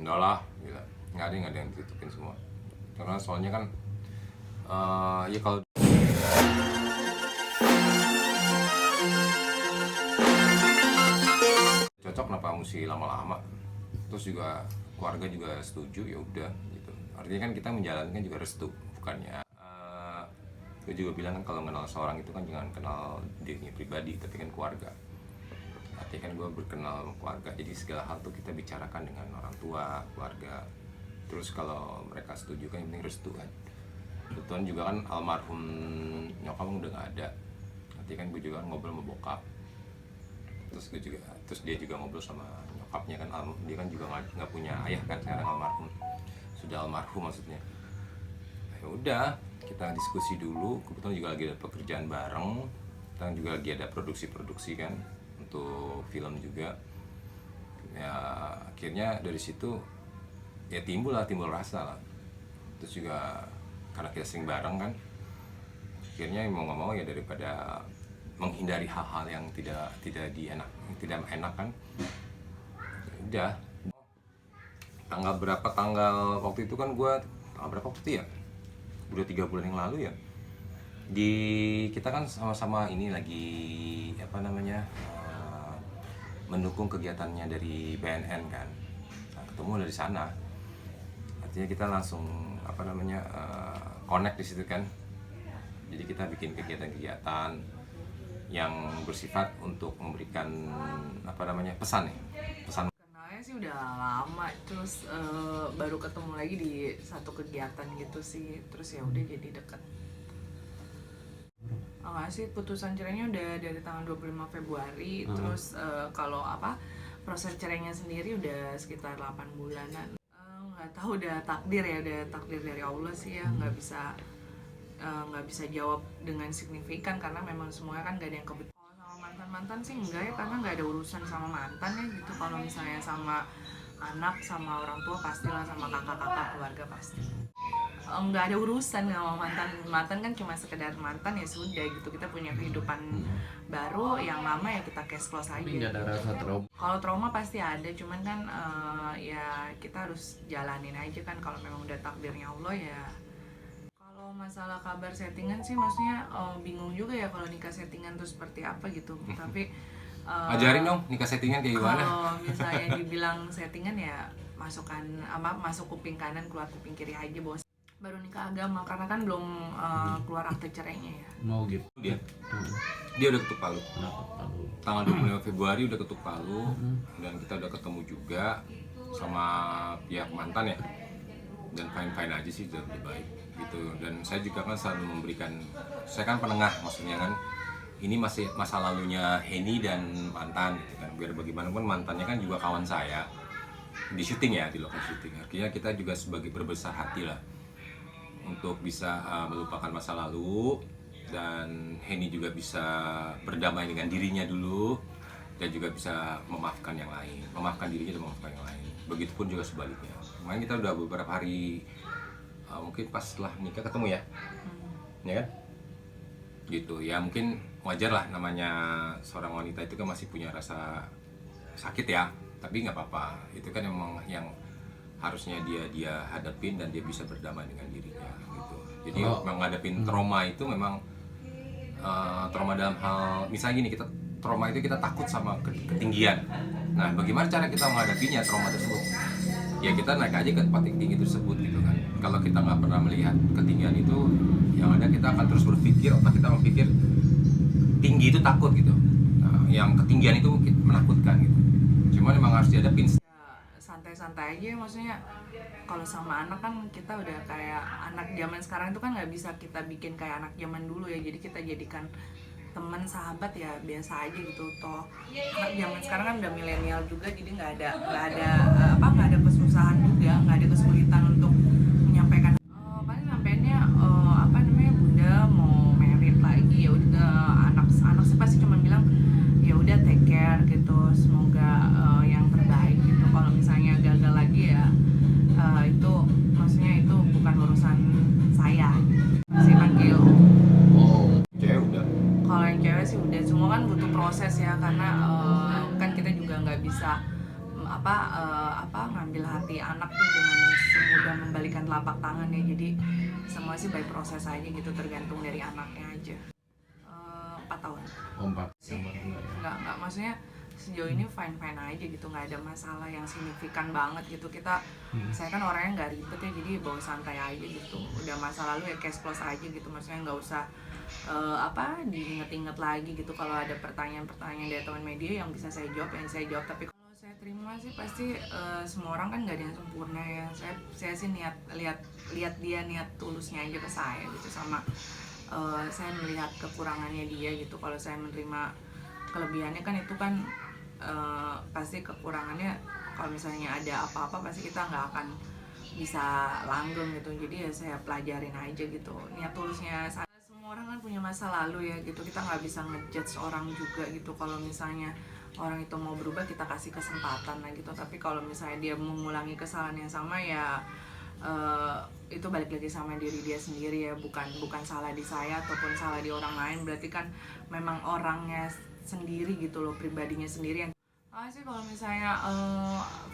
enggak lah, gila. Nggak ada yang ditutupin semua. Karena soalnya kan ya kalau cocok kenapa mesti lama-lama. Terus juga keluarga juga setuju, ya udah gitu. Artinya kan kita menjalankan juga restu, bukannya gue juga bilang kan kalau kenal seorang itu kan jangan kenal dirinya pribadi, tapi kan keluarga. Artinya kan gue berkenal sama keluarga, jadi segala hal tuh kita bicarakan dengan orang tua, keluarga. Terus kalau mereka setuju kan yang penting restu kan. Kebetulan juga kan almarhum nyokap udah nggak ada. Artinya kan gue juga ngobrol sama bokap. Terus dia juga ngobrol sama nyokapnya kan, dia kan juga nggak punya ayah kan sekarang, almarhum, sudah almarhum maksudnya. Ya udah, kita diskusi dulu. Kebetulan juga lagi ada pekerjaan bareng, kita juga lagi ada produksi kan untuk film juga. Ya akhirnya dari situ ya timbul rasa lah. Terus juga karena kita sering bareng kan, akhirnya mau nggak mau ya daripada menghindari hal-hal yang tidak enak kan, ya udah. Tanggal waktu itu kan gue tanggal berapa waktu itu ya, udah 3 bulan yang lalu ya, kita kan sama-sama ini lagi mendukung kegiatannya dari BNN kan. Nah, ketemu dari sana, artinya kita langsung connect di situ kan. Jadi kita bikin kegiatan-kegiatan yang bersifat untuk memberikan pesan. Kenalnya sih udah lama, terus baru ketemu lagi di satu kegiatan gitu sih, terus ya udah jadi deket. Enggak sih, putusan cerainya udah dari tanggal 25 Februari. Terus kalau proses cerainya sendiri udah sekitar 8 bulanan. Nggak tahu, udah takdir dari Allah sih ya. Nggak bisa jawab dengan signifikan karena memang semuanya kan gak ada yang kebetulan. Kalau sama mantan sih enggak ya, karena nggak ada urusan sama mantan ya gitu. Kalau misalnya sama anak, sama orang tua pastilah, sama kakak-kakak keluarga pasti. Nggak ada urusan sama mantan kan cuma sekedar mantan, ya sudah gitu. Kita punya kehidupan baru yang lama, ya kita cash flow saja. Nggak ada rasa trauma. Kalau trauma pasti ada, cuman kan ya kita harus jalanin aja kan. Kalau memang udah takdirnya Allah ya. Kalau masalah kabar settingan sih, maksudnya bingung juga ya kalau nikah settingan tuh seperti apa gitu. Tapi ajarin dong nikah settingan kayak gimana. Kalau misalnya dibilang settingan ya masuk kuping kanan keluar kuping kiri aja bos. Baru nikah agama karena kan belum keluar akte cerainya ya. Mau gitu. Dia udah ketuk palu. Tanggal 25 Februari udah ketuk palu. Dan kita udah ketemu juga sama pihak mantan ya. Dan fine aja sih, udah lebih baik gitu. Dan saya juga kan selalu memberikan, saya kan penengah, maksudnya kan ini masih masa lalunya Henny dan mantan gitu kan. Biar bagaimanapun mantannya kan juga kawan saya di syuting ya, di lokasi syuting. Artinya kita juga sebagai berbesar hati lah untuk bisa melupakan masa lalu, dan Henny juga bisa berdamai dengan dirinya dulu, dan juga bisa memaafkan yang lain, memaafkan dirinya dan memaafkan yang lain. Begitupun juga sebaliknya. Kemarin kita udah beberapa hari, mungkin pas setelah nikah ketemu ya, ya kan? Gitu ya, mungkin wajar lah, namanya seorang wanita itu kan masih punya rasa sakit ya, tapi nggak apa-apa. Itu kan emang yang harusnya dia hadapin, dan dia bisa berdamai dengan dirinya gitu. Jadi menghadapin trauma itu memang trauma dalam hal misalnya gini, trauma itu kita takut sama ketinggian. Nah, bagaimana cara kita menghadapinya trauma tersebut? Ya kita naik aja ke tempat tinggi tersebut gitu kan. Kalau kita nggak pernah melihat ketinggian itu, yang ada kita akan terus berpikir, otak kita berpikir tinggi itu takut gitu. Nah, yang ketinggian itu menakutkan gitu. Cuma memang harus dihadapin. Santai-santai aja, maksudnya kalau sama anak kan kita udah kayak anak zaman sekarang itu kan nggak bisa kita bikin kayak anak zaman dulu ya. Jadi kita jadikan teman, sahabat ya biasa aja gitu. Toh anak zaman sekarang kan udah milenial juga, jadi nggak ada kesusahan juga, nggak ada kesulitan untuk menyampaikan. Paling sampainya bunda mau merit lagi, ya udah. Anak sih pasti cuma bilang ya udah take care gitu, semoga yang terbaik gitu. Kalau misalnya gagal lagi ya itu maksudnya itu bukan urusan saya sih, panggil. Cewek udah. Kalau yang cewek sih udah, semua kan butuh proses ya, karena kan kita juga nggak bisa ngambil hati anak tuh dengan semudah membalikan telapak tangan ya. Jadi semua sih by proses aja gitu, tergantung dari anaknya aja. 4 tahun. Oh, 4 Sih, nggak maksudnya sejauh ini fine aja gitu, nggak ada masalah yang signifikan banget gitu. Saya kan orangnya nggak ribet ya, jadi bawa santai aja gitu. Udah masa lalu ya cash close aja gitu, maksudnya nggak usah diinget-inget lagi gitu. Kalau ada pertanyaan-pertanyaan dari teman media yang bisa saya jawab, tapi kalau saya terima sih pasti semua orang kan nggak ada yang sempurna ya. Saya sih lihat dia niat tulusnya aja ke saya gitu, sama saya melihat kekurangannya dia gitu. Kalau saya menerima kelebihannya kan itu kan pasti kekurangannya, kalau misalnya ada apa-apa pasti kita nggak akan bisa langgeng gitu. Jadi ya saya pelajarin aja gitu niat tulusnya. Semua orang kan punya masa lalu ya gitu, kita nggak bisa ngejudge orang juga gitu. Kalau misalnya orang itu mau berubah, kita kasih kesempatan lah gitu. Tapi kalau misalnya dia mengulangi kesalahan yang sama ya itu balik lagi sama diri dia sendiri ya, bukan salah di saya ataupun salah di orang lain. Berarti kan memang orangnya sendiri gitu loh, pribadinya sendiri yang sih. Kalau misalnya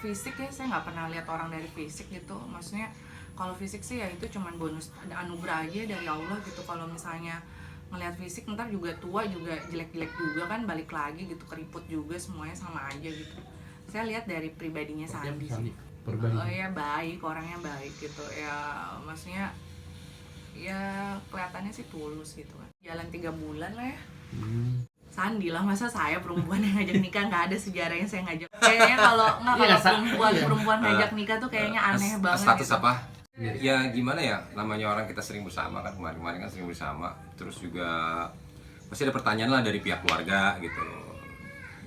fisik ya, saya nggak pernah lihat orang dari fisik gitu. Maksudnya kalau fisik sih ya itu cuman bonus, ada anugerah aja dari Allah gitu. Kalau misalnya ngelihat fisik ntar juga tua juga jelek-jelek juga kan, balik lagi gitu, keriput juga, semuanya sama aja gitu. Saya lihat dari pribadinya Sandi sih. Ya baik, orangnya baik gitu ya, maksudnya ya kelihatannya sih tulus gitu kan. Jalan 3 bulan lah ya. Sandi lah, masa saya perempuan yang ngajak nikah, nggak ada sejarah yang saya ngajak. Kayaknya kalau perempuan ngajak nikah tuh kayaknya aneh banget. Status gitu. apa? Ya gimana ya, namanya orang kita sering bersama kan, kemarin kan sering bersama, terus juga pasti ada pertanyaan lah dari pihak keluarga gitu.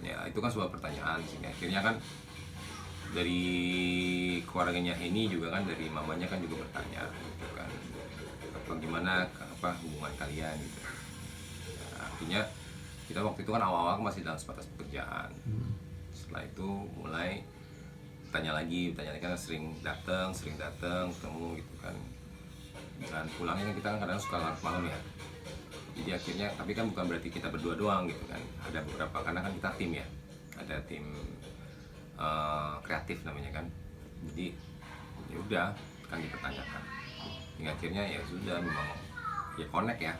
Ya itu kan sebuah pertanyaan sih. Akhirnya kan dari keluarganya ini juga kan, dari mamanya kan juga bertanya gitu kan, gimana hubungan kalian gitu. Nah, artinya kita waktu itu kan awal-awal masih dalam sebatas pekerjaan. Setelah itu mulai tanya lagi kan, sering datang ketemu gitu kan. Dan pulangnya kan kita kan kadang suka larut malam ya. Jadi akhirnya, tapi kan bukan berarti kita berdua doang gitu kan. Ada beberapa, karena kan kita tim ya. Ada tim kreatif namanya kan. Jadi ya udah kan dipertanyakan. Hingga akhirnya ya sudah, memang ya connect ya.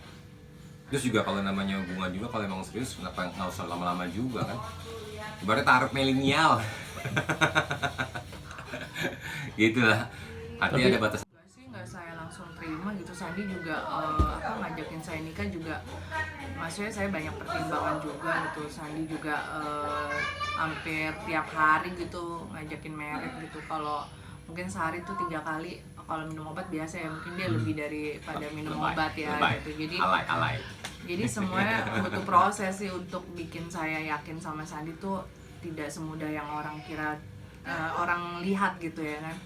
Terus juga kalau namanya hubungan juga, kalau emang serius kenapa nggak usah lama-lama juga kan. Ibaratnya taruh milenial. Gitulah. Artinya ada batas. Nggak saya langsung terima gitu. Sandi juga ngajakin saya nikah juga, maksudnya saya banyak pertimbangan juga gitu. Sandi juga hampir tiap hari gitu ngajakin merit gitu. Kalau mungkin sehari tuh 3 kali, kalau minum obat biasa ya, mungkin dia lebih daripada minum obat ya gitu. Jadi alay. Jadi semuanya butuh proses sih untuk bikin saya yakin sama Sandi tuh tidak semudah yang orang kira, orang lihat gitu ya kan.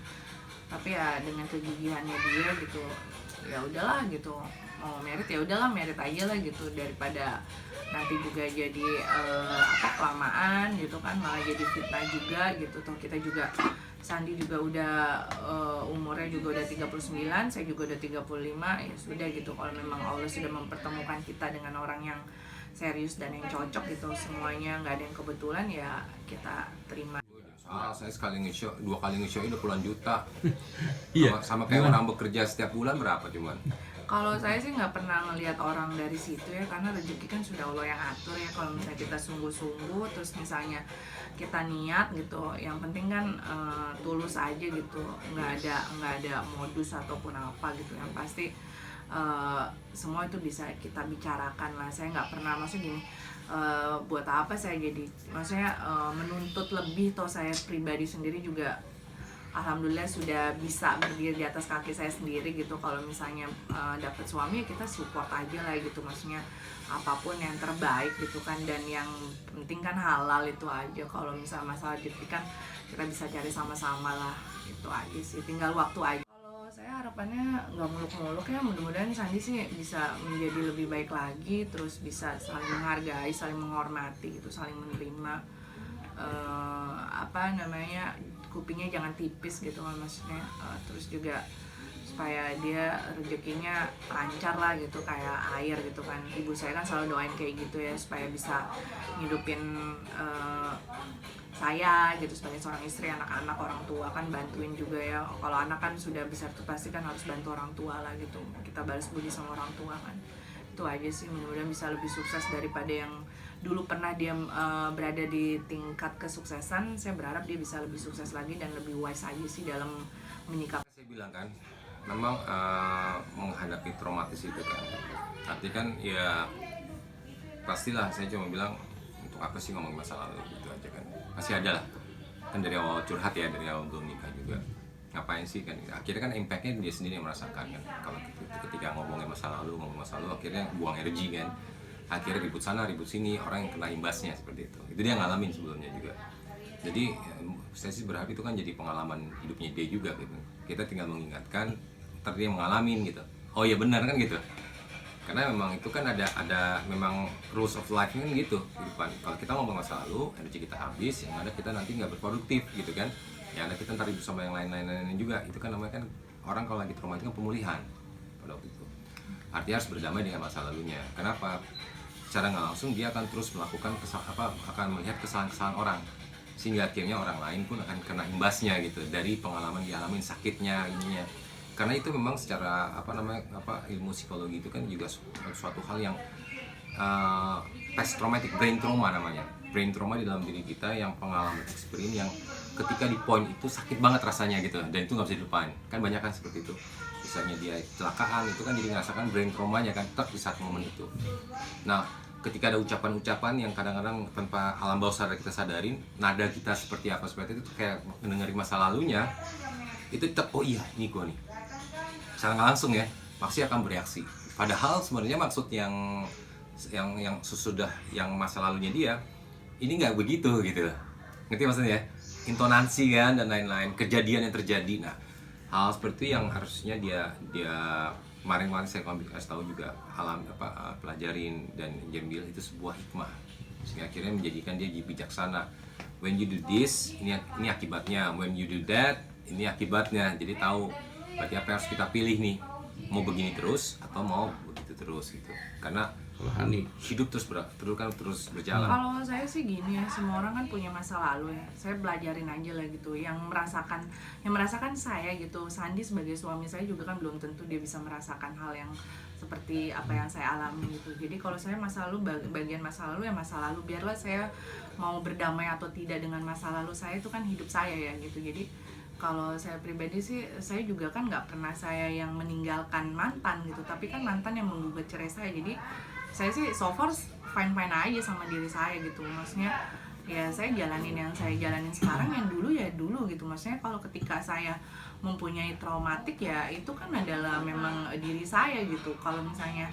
Tapi ya dengan kegigihannya dia gitu, ya udahlah gitu, mau merit ya udahlah merit aja lah gitu, daripada nanti juga jadi kelamaan gitu kan, malah jadi fitnah juga gitu. Toh kita juga, Sandi juga udah umurnya juga udah 39, saya juga udah 35, ya sudah gitu. Kalau memang Allah sudah mempertemukan kita dengan orang yang serius dan yang cocok gitu, semuanya nggak ada yang kebetulan, ya kita terima. Saya sekali nge-show, 2 kali nge-show udah puluhan juta. Iya. Sama kayak orang bekerja setiap bulan berapa cuman. Kalau saya sih nggak pernah ngelihat orang dari situ ya, karena rezeki kan sudah Allah yang atur ya. Kalau misalnya kita sungguh-sungguh, terus misalnya kita niat gitu, yang penting kan tulus aja gitu, nggak ada modus ataupun apa gitu. Yang pasti semua itu bisa kita bicarakan lah. Saya nggak pernah, maksudnya gini, buat apa saya jadi, maksudnya menuntut lebih. Toh saya pribadi sendiri juga alhamdulillah sudah bisa berdiri di atas kaki saya sendiri gitu. Kalau misalnya dapat suami, ya kita support aja lah gitu, maksudnya apapun yang terbaik gitu kan. Dan yang penting kan halal itu aja. Kalau misalnya masalah rezeki kan kita bisa cari sama-sama lah, itu aja sih, tinggal waktu aja. Kalau saya harapannya nggak muluk-muluk ya, mudah-mudahan Sandi sih bisa menjadi lebih baik lagi, terus bisa saling menghargai, saling menghormati gitu, saling menerima, kupingnya jangan tipis gitu kan, maksudnya terus juga supaya dia rezekinya lancar lah gitu, kayak air gitu kan. Ibu saya kan selalu doain kayak gitu ya, supaya bisa ngidupin saya gitu sebagai seorang istri, anak-anak, orang tua kan bantuin juga ya. Kalau anak kan sudah besar tuh pasti kan harus bantu orang tua lah gitu, kita balas budi sama orang tua kan. Itu aja sih, mudah-mudahan bisa lebih sukses daripada yang dulu pernah dia berada di tingkat kesuksesan. Saya berharap dia bisa lebih sukses lagi dan lebih wise aja sih dalam menyikapi. Saya bilang kan, memang menghadapi traumatis itu kan, artinya kan ya pastilah saya cuma bilang untuk apa sih ngomongin masa lalu gitu aja kan, pasti ada lah kan dari awal curhat ya, dari awal belum nikah juga ngapain sih kan, akhirnya kan impactnya dia sendiri yang merasakan kan. Kalau ketika ngomongin masa lalu akhirnya buang energi kan, akhirnya ribut sana ribut sini, orang yang kena imbasnya seperti itu dia ngalamin sebelumnya juga. Jadi saya sih berharap itu kan jadi pengalaman hidupnya dia juga gitu, kita tinggal mengingatkan, ntar dia mengalami gitu, oh iya benar kan gitu. Karena memang itu kan ada memang rules of life kan gitu di depan. Kalau kita ngomong masa lalu, energi kita habis, yang ada kita nanti nggak berproduktif gitu kan. Yang ada kita ntar ribut sama yang lain-lain juga. Itu kan namanya kan orang kalau lagi trauma itu kan pemulihan pada waktu itu. Artinya harus berdamai dengan masa lalunya. Kenapa? Secara nggak langsung dia akan terus melakukan akan melihat kesalahan-kesalahan orang, sehingga akhirnya orang lain pun akan kena imbasnya gitu dari pengalaman dialamin, sakitnya ininya. Karena itu memang secara ilmu psikologi itu kan juga suatu hal yang post traumatic brain trauma namanya. Brain trauma di dalam diri kita yang pengalaman experience yang ketika di point itu sakit banget rasanya gitu, dan itu nggak bisa dilupain. Kan banyak kan seperti itu. Misalnya dia kecelakaan itu kan jadi ngerasakan brain traumanya kan di saat momen itu. Nah, ketika ada ucapan-ucapan yang kadang-kadang tanpa alam bawah sadar kita sadarin, nada kita seperti apa seperti itu kayak mendengar masa lalunya, itu tetap oh iya ini gua nih. Secara nggak langsung ya pasti akan bereaksi. Padahal sebenarnya maksud yang sesudah yang masa lalunya dia ini nggak begitu gitu, ngerti maksudnya ya? Intonasi kan dan lain-lain, kejadian yang terjadi. Nah, hal seperti itu yang harusnya dia kemarin saya kasih tahu juga pelajarin dan jambil itu sebuah hikmah, sehingga akhirnya menjadikan dia bijaksana. When you do this, ini akibatnya. When you do that, ini akibatnya. Jadi tahu berarti apa yang harus kita pilih nih, mau begini terus atau mau begitu terus gitu. Karena hidup terus berjalan. Kalau saya sih gini ya, semua orang kan punya masa lalu ya. Saya belajarin aja lah gitu. Yang merasakan saya gitu. Sandi sebagai suami saya juga kan belum tentu dia bisa merasakan hal yang seperti apa yang saya alami gitu. Jadi kalau saya masa lalu, bagian masa lalu ya masa lalu. Biarlah saya mau berdamai atau tidak dengan masa lalu saya, itu kan hidup saya ya gitu. Jadi kalau saya pribadi sih, saya juga kan nggak pernah saya yang meninggalkan mantan gitu, tapi kan mantan yang menggugat cerai saya. Jadi saya sih so far fine aja sama diri saya gitu. Maksudnya ya saya jalanin yang saya jalanin sekarang, yang dulu ya dulu gitu. Maksudnya kalau ketika saya mempunyai traumatik ya itu kan adalah memang diri saya gitu. Kalau misalnya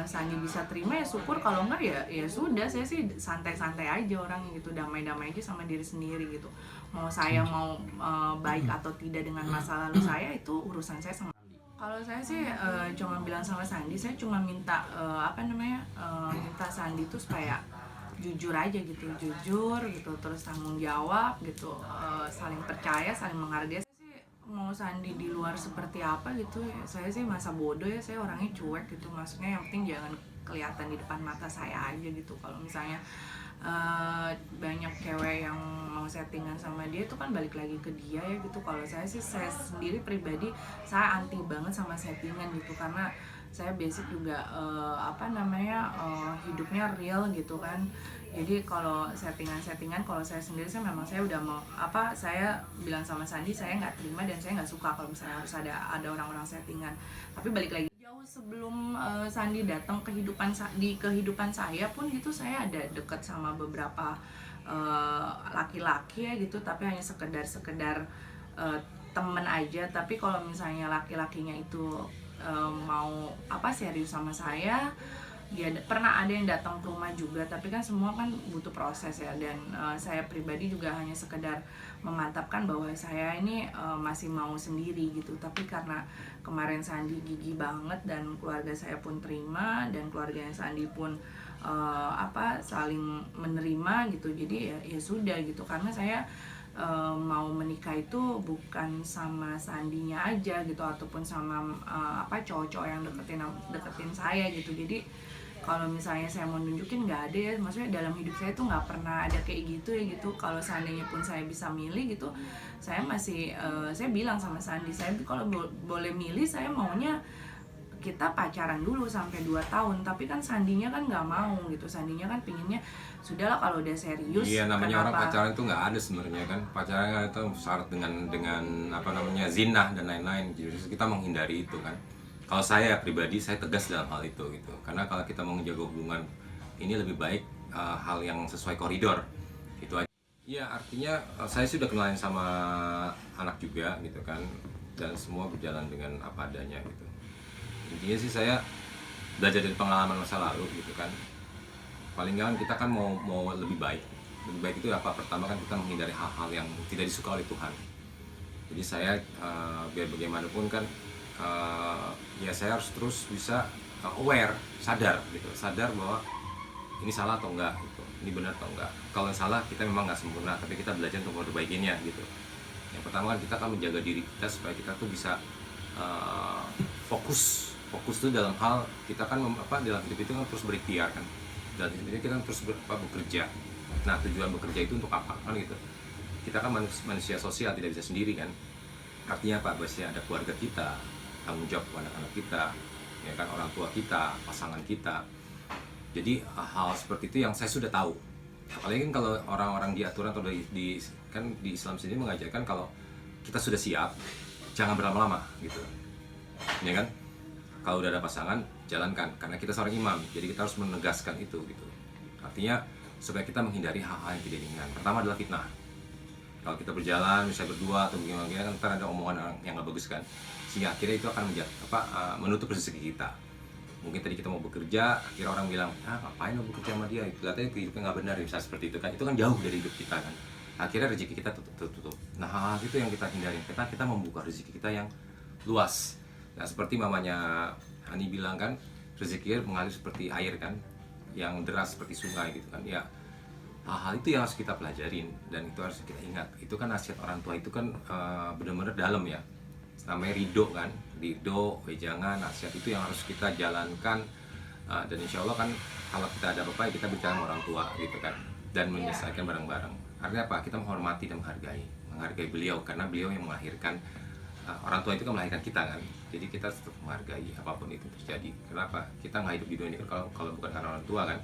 Sandi bisa terima ya syukur, kalau enggak ya sudah. Saya sih santai-santai aja orang gitu, damai-damai aja sama diri sendiri gitu. Mau saya mau baik atau tidak dengan masa lalu saya, itu urusan saya sama. Kalau saya sih cuma bilang sama Sandi, saya cuma minta minta Sandi tuh supaya jujur aja gitu, terus tanggung jawab gitu, saling percaya, saling menghargai. Mau Sandi di luar seperti apa gitu ya, saya sih masa bodoh ya, saya orangnya cuek gitu. Maksudnya yang penting jangan kelihatan di depan mata saya aja gitu. Kalau misalnya banyak cewek yang mau settingan sama dia, itu kan balik lagi ke dia ya gitu. Kalau saya sih, saya sendiri pribadi saya anti banget sama settingan gitu, karena saya basic juga hidupnya real gitu kan. Jadi kalau settingan, kalau saya sendiri saya memang saya udah mau saya bilang sama Sandi, saya nggak terima dan saya nggak suka kalau misalnya harus ada orang-orang settingan. Tapi balik lagi jauh sebelum Sandi datang di kehidupan saya pun gitu, saya ada deket sama beberapa laki-laki ya gitu, tapi hanya sekedar temen aja. Tapi kalau misalnya laki-lakinya itu mau serius sama saya, dia pernah ada yang datang ke rumah juga, tapi kan semua kan butuh proses ya. Dan saya pribadi juga hanya sekedar memantapkan bahwa saya ini masih mau sendiri gitu. Tapi karena kemarin Sandi gigih banget dan keluarga saya pun terima, dan keluarganya Sandi pun saling menerima gitu, jadi ya sudah gitu. Karena saya mau menikah itu bukan sama Sandinya aja gitu, ataupun sama cowok-cowok yang deketin saya gitu. Jadi kalau misalnya saya mau nunjukin nggak ada ya, maksudnya dalam hidup saya tuh nggak pernah ada kayak gitu ya gitu. Kalau seandainya pun saya bisa milih gitu, saya masih saya bilang sama Sandi, saya kalau boleh milih saya maunya kita pacaran dulu sampai 2 tahun, tapi kan Sandinya kan nggak mau gitu. Sandinya kan pinginnya sudahlah kalau udah serius. Iya, namanya orang kenapa? pacaran itu nggak ada sebenarnya kan. Pacaran kan itu syarat dengan apa namanya zina dan lain-lain. Jadi kita menghindari itu kan. Kalau saya pribadi saya tegas dalam hal itu gitu. Karena kalau kita mau menjaga hubungan ini lebih baik hal yang sesuai koridor. Itu aja. Iya, artinya saya sudah kenalin sama anak juga gitu kan. Dan semua berjalan dengan apa adanya gitu. Intinya sih saya belajar dari pengalaman masa lalu gitu kan. Paling nggak kita kan mau lebih baik itu apa, pertama kan kita menghindari hal-hal yang tidak disuka oleh Tuhan. Jadi saya biar bagaimanapun kan ya saya harus terus bisa aware, sadar bahwa ini salah atau enggak gitu, ini benar atau enggak. Kalau yang salah kita memang nggak sempurna, tapi kita belajar untuk memperbaikinya gitu. Yang pertama kan kita akan menjaga diri kita supaya kita tuh bisa fokus tuh dalam hal kita kan dalam hidup itu kan terus berikhtiar kan, dan hidup kita kan terus bekerja. Nah, tujuan bekerja itu untuk apa kan gitu. Kita kan manusia sosial, tidak bisa sendiri kan. Artinya apa? Biasanya ada keluarga kita, tanggung jawab anak-anak kita, ya kan, orang tua kita, pasangan kita. Jadi hal seperti itu yang saya sudah tahu. Apalagi kan kalau orang-orang di aturan atau di Islam sendiri mengajarkan kalau kita sudah siap, jangan berlama-lama gitu, ya kan. Kalau udah ada pasangan, jalankan, karena kita seorang imam, jadi kita harus menegaskan itu gitu. Artinya supaya kita menghindari hal-hal yang tidak diinginkan. Pertama adalah fitnah. Kalau kita berjalan, misalnya berdua atau bagaimana kan, ntar ada omongan yang nggak bagus kan, sehingga akhirnya itu akan menutup rezeki kita. Mungkin tadi kita mau bekerja, akhirnya orang bilang, ngapain lo bekerja sama dia? Katanya hidupnya nggak benar, misalnya seperti itu kan jauh dari hidup kita kan. Akhirnya rezeki kita tutup. Nah, hal-hal itu yang kita hindari. Kita membuka rezeki kita yang luas. Nah, seperti mamanya Hani bilang kan, rezeki mengalir seperti air kan, yang deras seperti sungai gitu kan. Ya, hal-hal itu yang harus kita pelajarin dan itu harus kita ingat. Itu kan nasihat orang tua itu kan benar-benar dalam ya. Namanya ridho kan, ridho, wejangan, nasihat itu yang harus kita jalankan. Dan insya Allah kan kalau kita ada apa-apa ya kita bicara sama orang tua gitu kan, dan menyelesaikan bareng-bareng. Artinya apa? Kita menghormati dan menghargai beliau, karena beliau yang melahirkan. Orang tua itu kan melahirkan kita kan, jadi kita tetap menghargai apapun itu terjadi. Kenapa? Kita nggak hidup di dunia ini kalau bukan karena orang tua kan.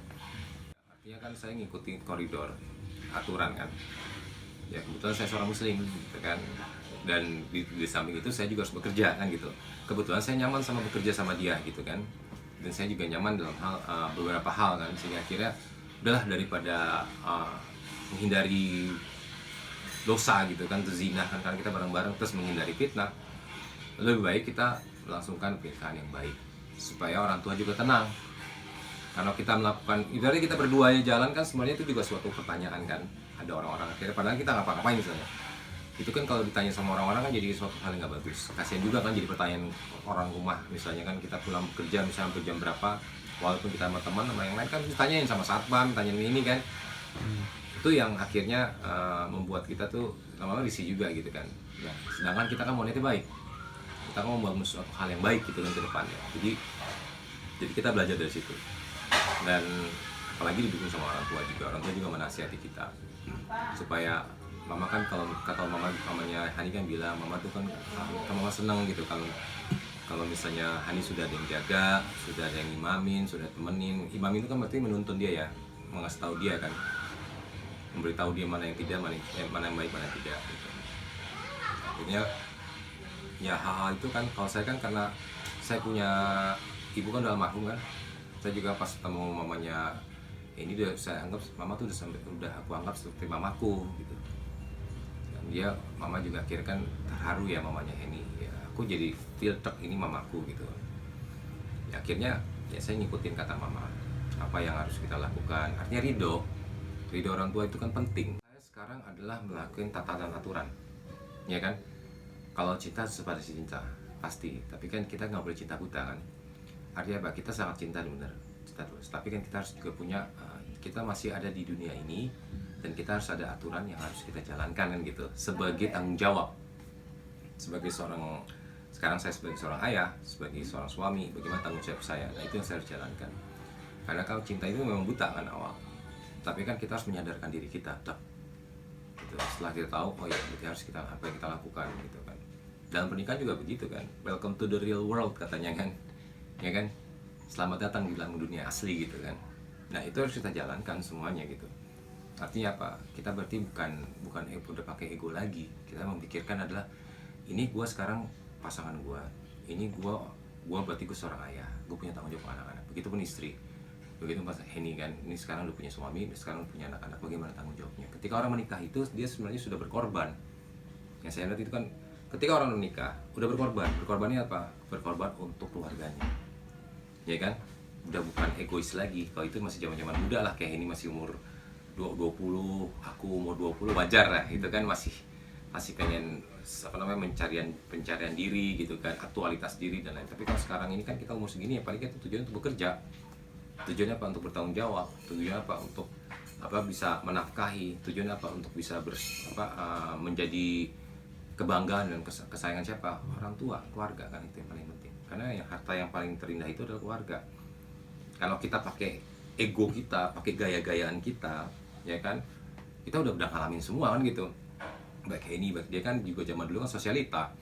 Artinya kan saya ngikutin koridor aturan kan. Ya kebetulan saya seorang muslim gitu kan, dan di samping itu saya juga harus bekerja kan gitu. Kebetulan saya nyaman sama bekerja sama dia gitu kan, dan saya juga nyaman dalam hal beberapa hal kan, sehingga akhirnya udahlah daripada menghindari dosa gitu kan, zina kan, karena kita bareng-bareng terus menghindari fitnah, lebih baik kita melangsungkan pernikahan yang baik supaya orang tua juga tenang. Karena kita melakukan ibaratnya kita berdua ya jalan kan, sebenarnya itu juga suatu pertanyaan kan. Ada orang-orang akhirnya padahal kita ngapa-ngapain misalnya, itu kan kalau ditanya sama orang-orang kan jadi suatu hal yang nggak bagus. Kasian juga kan jadi pertanyaan orang rumah, misalnya kan kita pulang bekerja misalnya sampai jam berapa, walaupun kita sama teman sama yang lain kan ditanyain sama satpam, tanyain ini kan. Itu yang akhirnya membuat kita tuh lama-lama risih juga gitu kan. Nah, sedangkan kita kan mau niatnya baik, kita kan mau membangun suatu hal yang baik gitu kan ke depannya. Jadi kita belajar dari situ, dan apalagi didukung sama orang tua juga menasihati kita supaya mama kan, kalau kata mamanya Hani kan bilang, mama tuh kan mama seneng gitu kalau misalnya Hani sudah ada yang jaga, sudah ada yang imamin, sudah temenin. Imamin itu kan berarti menuntun dia ya, mengasih tahu dia kan, memberitahu dia mana yang tidak, mana yang baik, mana yang tidak gitu. Akhirnya ya hal-hal itu kan, kalau saya kan karena saya punya ibu kan udah almarhum kan, saya juga pas ketemu mamanya ini saya anggap mama tuh udah aku anggap seperti mamaku gitu. Dan dia, mama juga akhirnya kan terharu ya mamanya ini ya, aku jadi feel ini mamaku gitu ya. Akhirnya ya saya ngikutin kata mama, apa yang harus kita lakukan. Artinya ridho orang tua itu kan penting. Saya sekarang adalah melakukan tatanan aturan, ya kan. Kalau cinta sepada cinta pasti, tapi kan kita nggak boleh cinta buta kan. Artinya apa? Kita sangat cinta benar, cinta terus. Tapi kan kita harus juga punya, kita masih ada di dunia ini dan kita harus ada aturan yang harus kita jalankan kan gitu. Sebagai tanggung jawab, sebagai seorang, sekarang saya sebagai seorang ayah, sebagai seorang suami, bagaimana tanggung jawab saya. Nah itu yang saya harus jalankan. Karena kalau cinta itu memang buta kan awal, tapi kan kita harus menyadarkan diri kita tetap gitu. Setelah kita tahu, oh ya berarti harus kita apa yang kita lakukan gitu kan. Dalam pernikahan juga begitu kan, welcome to the real world katanya kan, ya kan, selamat datang di dalam dunia asli gitu kan. Nah itu harus kita jalankan semuanya gitu. Artinya apa? Kita berarti bukan udah pakai ego lagi. Kita memikirkan adalah ini gue sekarang pasangan gue, ini gue berarti gue seorang ayah, gue punya tanggung jawab anak-anak. Begitupun istri, begitu Mas Henny kan, ini sekarang udah punya suami, sekarang udah punya anak-anak, bagaimana tanggung jawabnya? Ketika orang menikah itu dia sebenarnya sudah berkorban. Yang saya lihat itu kan, ketika orang menikah udah berkorbannya apa? Berkorban untuk keluarganya, ya kan? Udah bukan egois lagi. Kalau itu masih zaman muda lah, kayak ini masih umur 20, aku umur 20 wajar lah, itu kan masih pengen pencarian diri gitu kan, aktualitas diri dan lain. Tapi kalau sekarang ini kan kita umur segini ya paling kita tujuannya untuk bekerja, tujuannya apa? Untuk bertanggung jawab, tujuannya apa? Untuk apa? Bisa menafkahi, tujuannya apa? Untuk bisa menjadi kebanggaan dan kesayangan siapa? Orang tua, keluarga kan, itu yang paling penting. Karena yang harta yang paling terindah itu adalah keluarga. Kalau kita pakai ego kita, pakai gaya-gayaan kita, ya kan, kita udah ngalamin semua kan gitu. Baik ini, baik dia kan juga zaman dulu kan sosialita,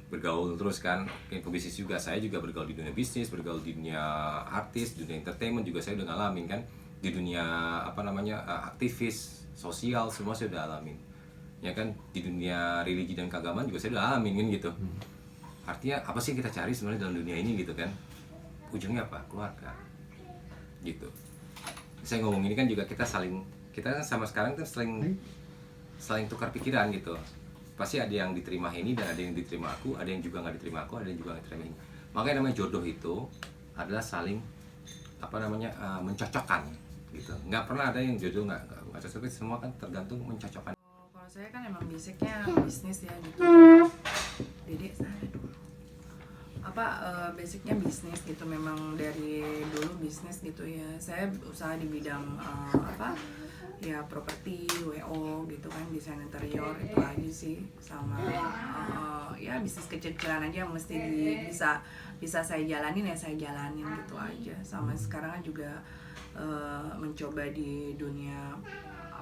bergaul terus kan, pebisnis juga, saya juga bergaul di dunia bisnis, bergaul di dunia artis, dunia entertainment juga saya udah ngalamin kan, di dunia aktivis sosial semua saya udah alamin, ya kan, di dunia religi dan keagamaan juga saya udah alamin kan gitu. Artinya apa sih kita cari sebenarnya dalam dunia ini gitu kan, ujungnya apa? Keluarga gitu. Saya ngomong ini kan juga kita kan sama sekarang kan saling tukar pikiran gitu. Pasti ada yang diterima ini dan ada yang diterima aku, ada yang juga nggak diterima aku, ada yang juga nggak diterima ini. Makanya namanya jodoh itu adalah saling mencocokkan gitu. Nggak pernah ada yang jodoh nggak cocok, semua kan tergantung mencocokkan. Kalau saya kan emang basicnya bisnis ya gitu. Dedek sana dulu. Basicnya bisnis gitu, memang dari dulu bisnis gitu ya. Saya usaha di bidang ya properti, WO gitu kan, desain interior, itu aja sih. Sama ya bisnis kecil-kecilan aja mesti bisa saya jalanin ya saya jalanin gitu aja. Sama sekarang juga mencoba di dunia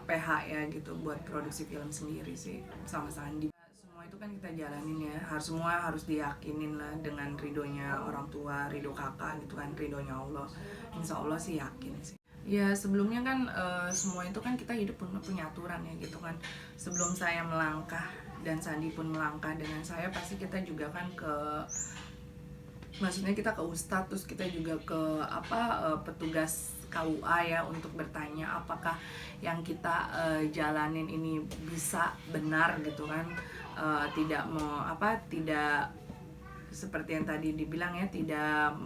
PH ya gitu, buat produksi film sendiri sih sama Sandi. Semua itu kan kita jalanin ya, semua harus diyakinin lah dengan ridhonya orang tua, ridho kakak gitu kan, ridhonya Allah. Insya Allah sih yakin sih. Ya sebelumnya kan semua itu kan kita hidup punya aturan ya gitu kan. Sebelum saya melangkah dan Sandi pun melangkah dengan saya, pasti kita juga kan maksudnya kita ke ustadz, terus kita juga ke petugas KUA ya, untuk bertanya apakah yang kita jalanin ini bisa benar gitu kan, tidak seperti yang tadi dibilang ya, tidak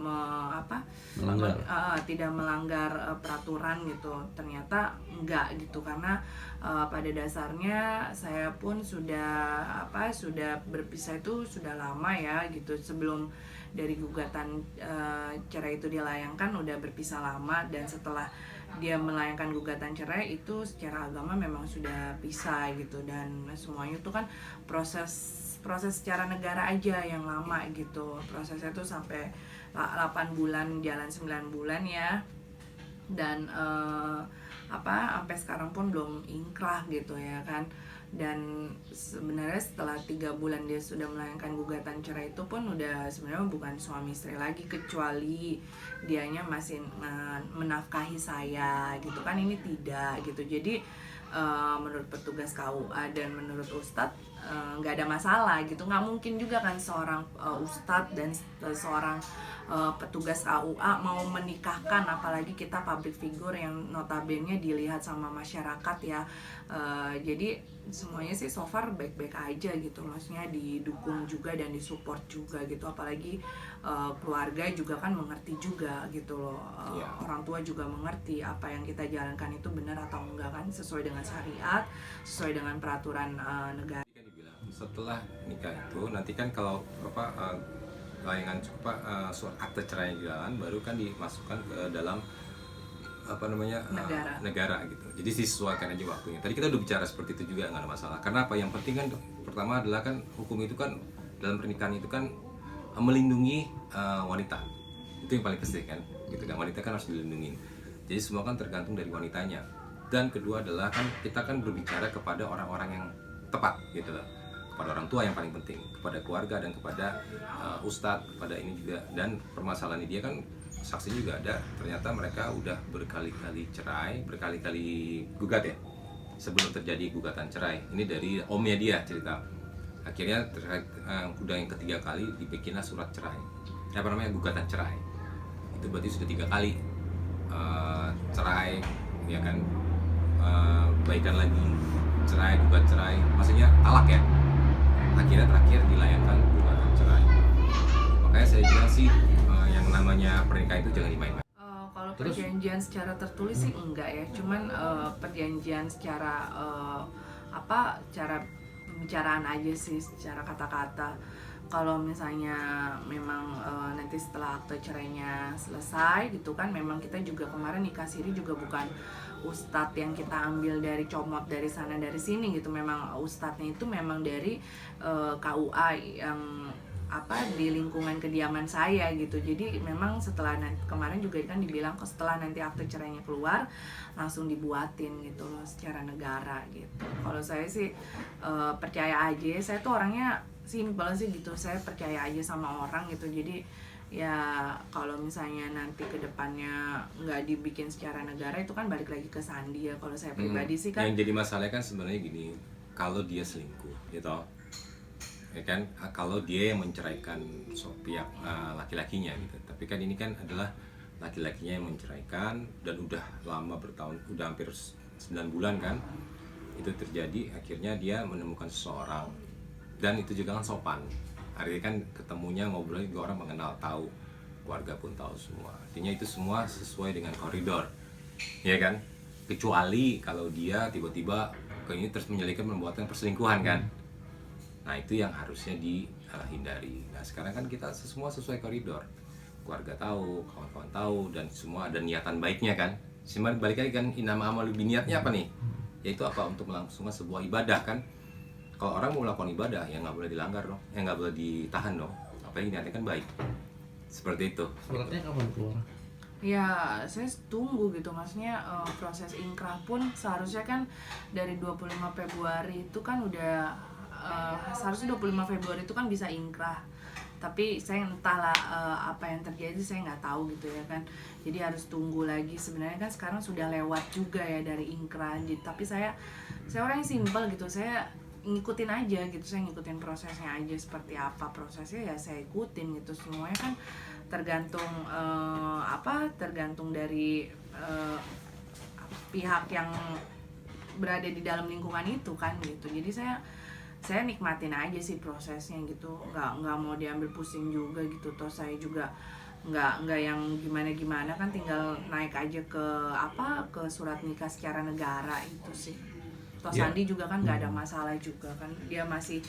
tidak melanggar peraturan gitu. Ternyata enggak gitu, karena pada dasarnya saya pun sudah berpisah itu sudah lama ya gitu. Sebelum dari gugatan cerai itu dilayangkan udah berpisah lama, dan setelah dia melayangkan gugatan cerai itu secara agama memang sudah pisah gitu. Dan semuanya itu kan proses secara negara aja yang lama gitu. Prosesnya tuh sampai 8 bulan, jalan 9 bulan ya. Dan sampai sekarang pun belum ingkrah gitu ya kan. Dan sebenarnya setelah 3 bulan dia sudah melayangkan gugatan cerai itu pun udah sebenarnya bukan suami istri lagi, kecuali dianya masih menafkahi saya gitu kan, ini tidak gitu. Jadi menurut petugas KUA dan menurut Ustadz nggak ada masalah gitu. Nggak mungkin juga kan seorang Ustadz dan seorang petugas KUA mau menikahkan, apalagi kita public figure yang notabene dilihat sama masyarakat ya. Jadi semuanya sih so far baik-baik aja gitu, maksudnya didukung juga dan disupport juga gitu. Apalagi keluarga juga kan mengerti juga gitu loh. Orang tua juga mengerti apa yang kita jalankan itu benar atau enggak kan, sesuai dengan syariat, sesuai dengan peraturan negara. Setelah nikah itu nanti kan kalau layangan surat akte cerai jalan, baru kan dimasukkan ke dalam negara gitu. Jadi disesuaikan aja waktunya. Tadi kita udah bicara seperti itu juga, nggak ada masalah. Karena apa? Yang penting kan pertama adalah kan hukum itu kan dalam pernikahan itu kan melindungi wanita, Itu yang paling penting kan, gitu kan. Wanita kan harus dilindungi. Jadi semua kan tergantung dari wanitanya. Dan kedua adalah kan kita kan berbicara kepada orang-orang yang tepat gitu loh, kepada orang tua yang paling penting, kepada keluarga dan kepada ustadz, kepada ini juga. Dan permasalahan dia kan saksi juga ada, ternyata mereka udah berkali-kali cerai, berkali-kali gugat ya, sebelum terjadi gugatan cerai. Ini dari omnya dia cerita. Akhirnya udah yang ketiga kali dibikinlah surat cerai, gugatan cerai. Itu berarti sudah 3 kali cerai, ya kan, baikan lagi, cerai, gugat cerai, maksudnya talak ya. Akhirnya terakhir dilayangkan gugatan cerai. Makanya saya bilang sih yang namanya pernikahan itu jangan dimainkan. Kalau perjanjian secara tertulis sih enggak ya, cuman perjanjian secara cara pembicaraan aja sih, secara kata-kata. Kalau misalnya memang nanti setelah akte cerainya selesai gitu kan, memang kita juga kemarin nikah siri juga bukan ustadz yang kita ambil dari comot dari sana dari sini gitu. Memang ustadznya itu memang dari KUA yang di lingkungan kediaman saya gitu. Jadi memang setelah kemarin juga kan dibilang setelah nanti akte cerainya keluar langsung dibuatin gitu loh secara negara gitu. Kalau saya sih percaya aja, saya tuh orangnya simpel sih gitu, saya percaya aja sama orang gitu. Jadi ya kalau misalnya nanti kedepannya nggak dibikin secara negara itu kan balik lagi ke Sandi ya. Kalau saya pribadi sih kan yang jadi masalah kan sebenarnya gini, kalau dia selingkuh gitu ya kan, kalau dia yang menceraikan pihak laki-lakinya gitu. Tapi kan ini kan adalah laki-lakinya yang menceraikan dan udah lama bertahun, udah hampir 9 bulan kan itu terjadi. Akhirnya dia menemukan seseorang dan itu juga kan sopan, artinya kan ketemunya ngobrol juga orang mengenal, tahu, keluarga pun tahu semua. Artinya itu semua sesuai dengan koridor, ya kan. Kecuali kalau dia tiba-tiba ke ini terus menyelidiki membuatkan perselingkuhan kan. Nah itu yang harusnya dihindari. Nah sekarang kan kita semua sesuai koridor, keluarga tahu, kawan-kawan tahu, dan semua ada niatan baiknya kan. Sebenarnya balik lagi kan, inama amal niatnya apa nih? Yaitu apa? Untuk melangsungkan sebuah ibadah kan. Kalau orang mau melakukan ibadah, ya nggak boleh dilanggar dong, ya nggak boleh ditahan dong. Apalagi niatnya kan baik. Seperti itu. Suratnya kapan keluar? ya saya tunggu gitu, maksudnya proses inkrah pun seharusnya kan dari 25 Februari itu kan udah seharusnya 25 Februari itu kan bisa inkrah. Tapi saya entahlah apa yang terjadi, saya nggak tahu gitu ya kan. Jadi harus tunggu lagi. Sebenarnya kan sekarang sudah lewat juga ya dari inkrah. Tapi saya orang yang simpel gitu. Saya ngikutin aja gitu. Saya ngikutin prosesnya aja, seperti apa prosesnya ya saya ikutin gitu. Semuanya kan tergantung tergantung dari pihak yang berada di dalam lingkungan itu kan gitu. Jadi saya nikmatin aja sih prosesnya gitu, nggak mau diambil pusing juga gitu. Toh saya juga nggak yang gimana kan, tinggal naik aja ke surat nikah secara negara itu sih. Toh Sandi juga kan nggak ada masalah juga kan, dia masih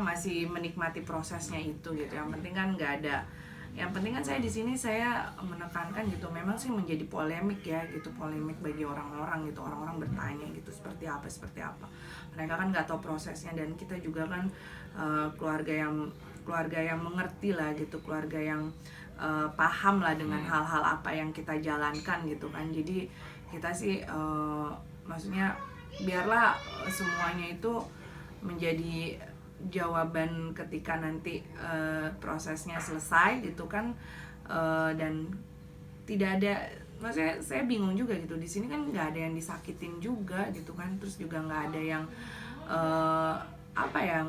masih menikmati prosesnya itu gitu. Yang penting kan nggak ada, yang penting kan saya di sini saya menekankan gitu, memang sih menjadi polemik ya gitu, polemik bagi orang-orang gitu. Orang-orang bertanya gitu seperti apa, mereka kan nggak tahu prosesnya. Dan kita juga kan keluarga yang mengerti lah gitu, keluarga yang paham lah dengan hal-hal apa yang kita jalankan gitu kan. Jadi kita sih maksudnya biarlah semuanya itu menjadi jawaban ketika nanti prosesnya selesai gitu kan. Dan tidak ada, maksudnya saya bingung juga gitu, di sini kan nggak ada yang disakitin juga gitu kan. Terus juga nggak ada yang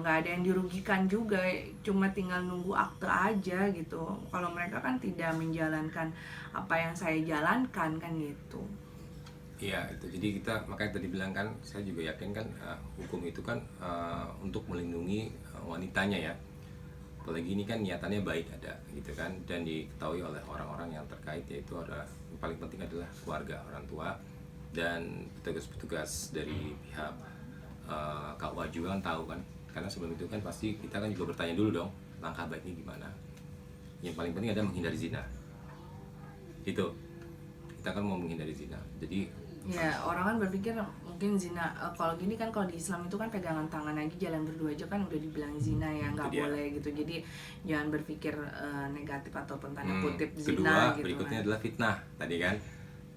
nggak ada yang dirugikan juga, cuma tinggal nunggu akte aja gitu. Kalau mereka kan tidak menjalankan apa yang saya jalankan kan gitu. Iya itu, jadi kita makanya tadi bilang kan, saya juga yakin kan hukum itu kan untuk melindungi wanitanya ya. Apalagi ini kan niatannya baik ada gitu kan, dan diketahui oleh orang-orang yang terkait, yaitu ada yang paling penting adalah keluarga, orang tua, dan petugas-petugas dari pihak KUA juga kan tahu kan. Karena sebelum itu kan pasti kita kan juga bertanya dulu dong, langkah baiknya gimana. Yang paling penting adalah menghindari zina. Itu kita kan mau menghindari zina, jadi Ya, orang kan berpikir mungkin zina, kalau gini kan, kalau di Islam itu kan pegangan tangan aja, jalan berdua aja kan udah dibilang zina ya, nggak dia. boleh gitu. Jadi jangan berpikir negatif ataupun tanda kutip Kedua, zina gitu berikutnya kan. adalah fitnah tadi kan.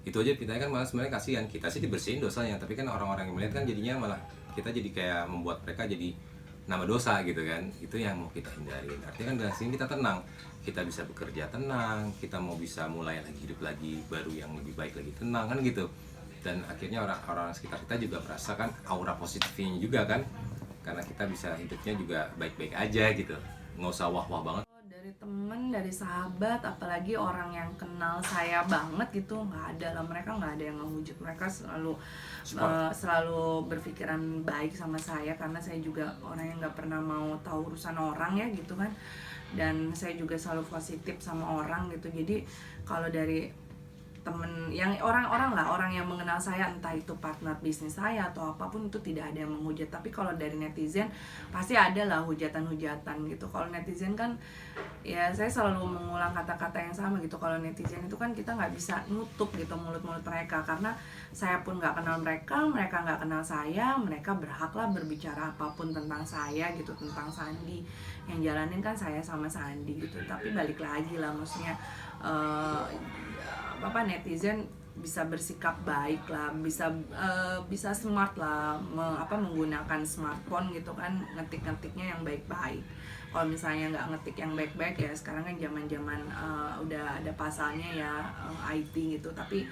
Itu aja fitnah kan malah sebenarnya kasihan. Kita sih dibersihin dosanya, tapi kan orang-orang yang melihat kan jadinya malah kita jadi kayak membuat mereka jadi nama dosa gitu kan. Itu yang mau kita hindarin. Artinya kan dari sini kita tenang, kita bisa bekerja tenang, kita mau bisa mulai lagi hidup lagi baru yang lebih baik lagi, tenang kan gitu. Dan akhirnya orang-orang sekitar kita juga merasakan aura positifnya juga kan, karena kita bisa hidupnya juga baik-baik aja gitu, nggak usah wah-wah banget. Dari temen, dari sahabat, apalagi orang yang kenal saya banget gitu, nggak ada lah, mereka nggak ada yang ngehujat. Mereka selalu berpikiran baik sama saya, karena saya juga orang yang nggak pernah mau tahu urusan orang ya gitu kan. Dan saya juga selalu positif sama orang gitu. Jadi kalau dari temen yang orang-orang lah, orang yang mengenal saya, entah itu partner bisnis saya atau apapun, itu tidak ada yang menghujat. Tapi kalau dari netizen pasti ada lah hujatan-hujatan gitu. Kalau netizen kan ya, saya selalu mengulang kata-kata yang sama gitu. Kalau netizen itu kan kita nggak bisa nutup gitu mulut-mulut mereka, karena saya pun nggak kenal mereka, mereka nggak kenal saya. Mereka berhaklah berbicara apapun tentang saya gitu, tentang Sandi. Yang jalanin kan saya sama Sandi gitu. Tapi balik lagi lah, maksudnya netizen bisa bersikap baik lah, bisa smart lah, menggunakan smartphone gitu kan, ngetik-ngetiknya yang baik-baik. Kalau misalnya nggak ngetik yang baik-baik ya, sekarang kan zaman-zaman udah ada pasalnya ya, IT gitu. Tapi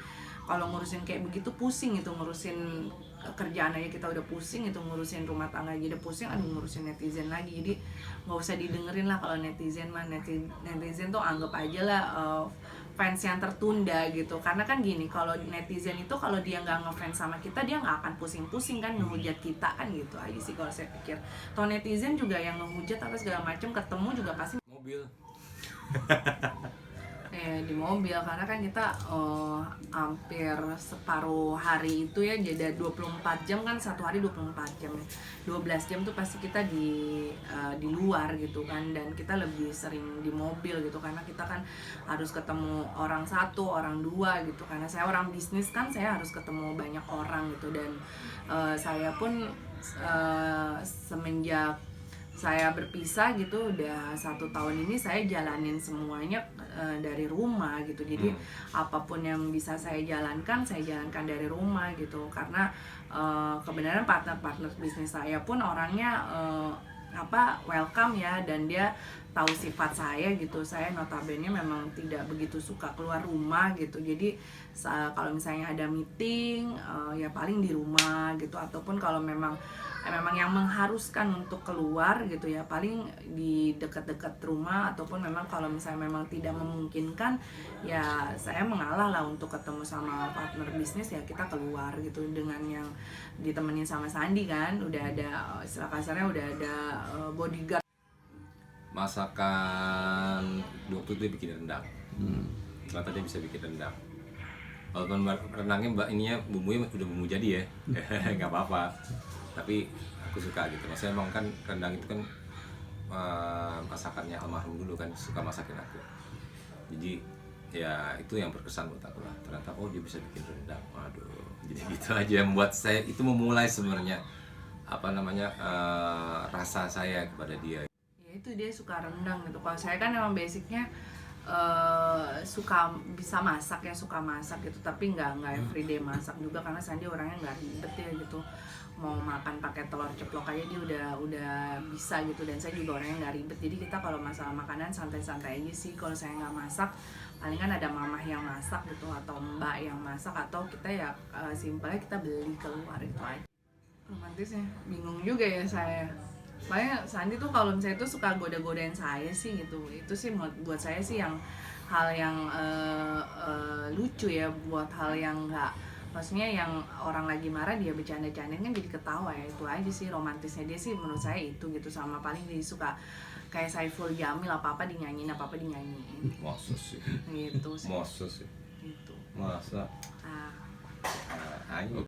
kalau ngurusin kayak begitu pusing itu, ngurusin kerjaan aja kita udah pusing, itu ngurusin rumah tangga aja udah pusing, aduh ngurusin netizen lagi. Jadi nggak usah didengerin lah kalau netizen mah. Netizen tuh anggap aja lah fans yang tertunda gitu. Karena kan gini, kalau netizen itu kalau dia nggak ngefans sama kita, dia nggak akan pusing-pusing kan ngehujat kita kan, gitu aja sih kalau saya pikir. Toh netizen juga yang ngehujat apa segala macam, ketemu juga pasti Mobil di mobil, karena kan kita hampir separuh hari itu ya, jadi 24 jam kan, satu hari 24 jam, 12 jam tuh pasti kita di luar gitu kan. Dan kita lebih sering di mobil gitu, karena kita kan harus ketemu orang satu, orang dua gitu. Karena saya orang bisnis kan, saya harus ketemu banyak orang gitu. Dan saya pun semenjak saya berpisah gitu, udah 1 tahun ini saya jalanin semuanya dari rumah gitu. Jadi apapun yang bisa saya jalankan dari rumah gitu. Karena kebenaran partner bisnis saya pun orangnya welcome ya, dan dia tahu sifat saya gitu. Saya notabene memang tidak begitu suka keluar rumah gitu. Jadi kalau misalnya ada meeting ya paling di rumah gitu, ataupun kalau memang yang mengharuskan untuk keluar gitu ya, paling di dekat-dekat rumah. Ataupun memang kalau misalnya memang tidak memungkinkan, ya saya mengalah lah untuk ketemu sama partner bisnis, ya kita keluar gitu. Dengan yang ditemenin sama Sandi kan, udah ada istilah kasarnya, udah ada bodyguard. masakan waktu itu dia bikin rendang. Ternyata dia bisa bikin rendang. Walaupun rendangnya ininya bumbunya udah bumbu jadi ya, nggak apa-apa. Tapi aku suka gitu. Maksudnya emang kan rendang itu kan masakannya almarhum dulu kan, suka masakin aku. Jadi ya itu yang berkesan buat aku lah. Ternyata dia bisa bikin rendang. Waduh, jadi gitu aja membuat saya itu memulai sebenarnya rasa saya kepada dia. Ya itu, dia suka rendang gitu. Kalau saya kan emang basicnya suka bisa masak ya, suka masak gitu. Tapi nggak everyday masak juga, karena Sandi orangnya nggak ribet ya gitu. Mau makan pakai telur ceplok aja dia udah bisa gitu. Dan saya juga orangnya nggak ribet, jadi kita kalau masalah makanan santai-santai aja sih. Kalau saya nggak masak, palingan ada mamah yang masak gitu, atau mbak yang masak, atau kita ya simpelnya kita beli keluar itu aja. Romantisnya bingung juga ya saya. Makanya Sandi tuh kalau misalnya itu suka goda-godain saya sih gitu. Itu sih buat saya sih yang hal yang lucu ya, buat hal yang nggak, maksudnya yang orang lagi marah dia bercanda-candain kan jadi ketawa ya. Itu aja sih romantisnya dia sih menurut saya itu gitu. Sama paling dia suka kayak Saiful Jamil, apa-apa dinyanyiin. Masa sih? Gitu sih. Masa sih? Gitu. Masa? Ah. Ayo.